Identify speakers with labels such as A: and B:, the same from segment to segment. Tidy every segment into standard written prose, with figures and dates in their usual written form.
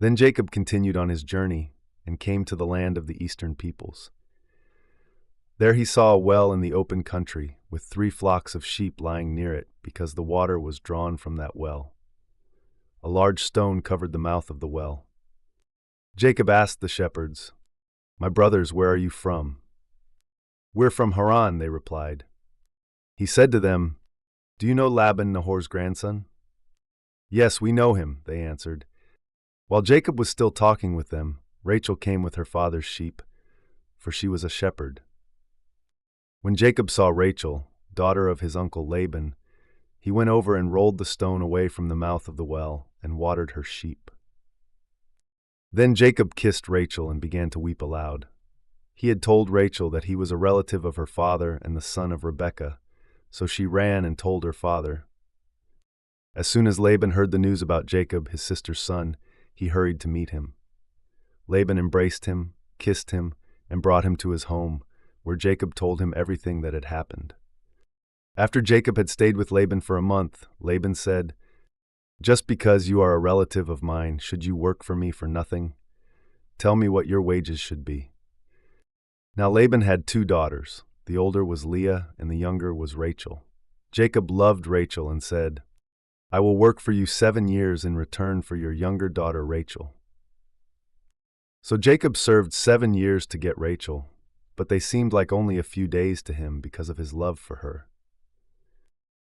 A: Then Jacob continued on his journey and came to the land of the eastern peoples. There he saw a well in the open country, with 3 flocks of sheep lying near it, because the water was drawn from that well. A large stone covered the mouth of the well. Jacob asked the shepherds, "My brothers, where are you from?" "We're from Haran," they replied. He said to them, "Do you know Laban, Nahor's grandson?" "Yes, we know him," they answered. While Jacob was still talking with them, Rachel came with her father's sheep, for she was a shepherd. When Jacob saw Rachel, daughter of his uncle Laban, he went over and rolled the stone away from the mouth of the well and watered her sheep. Then Jacob kissed Rachel and began to weep aloud. He had told Rachel that he was a relative of her father and the son of Rebekah, so she ran and told her father. As soon as Laban heard the news about Jacob, his sister's son, he hurried to meet him. Laban embraced him, kissed him, and brought him to his home, where Jacob told him everything that had happened. After Jacob had stayed with Laban for a month, Laban said, "Just because you are a relative of mine, should you work for me for nothing? Tell me what your wages should be." Now Laban had 2 daughters. The older was Leah, and the younger was Rachel. Jacob loved Rachel and said, "I will work for you 7 years in return for your younger daughter Rachel." So Jacob served 7 years to get Rachel, but they seemed like only a few days to him because of his love for her.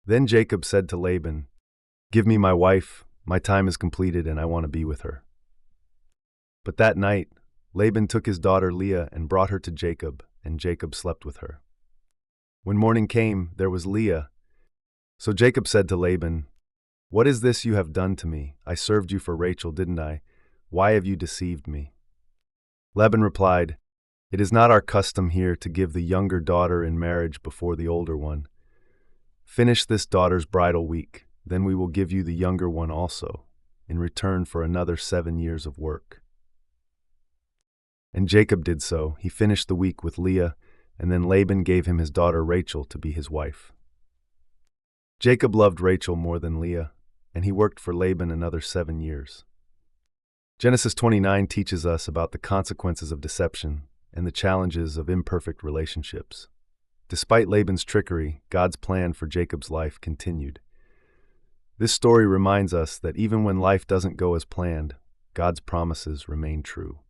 A: Then Jacob said to Laban, "Give me my wife, my time is completed and I want to be with her." But that night, Laban took his daughter Leah and brought her to Jacob, and Jacob slept with her. When morning came, there was Leah. So Jacob said to Laban, "What is this you have done to me? I served you for Rachel, didn't I? Why have you deceived me?" Laban replied, "It is not our custom here to give the younger daughter in marriage before the older one. Finish this daughter's bridal week, then we will give you the younger one also, in return for another 7 years of work." And Jacob did so. He finished the week with Leah, and then Laban gave him his daughter Rachel to be his wife. Jacob loved Rachel more than Leah, and he worked for Laban another 7 years. Genesis 29 teaches us about the consequences of deception and the challenges of imperfect relationships. Despite Laban's trickery, God's plan for Jacob's life continued. This story reminds us that even when life doesn't go as planned, God's promises remain true.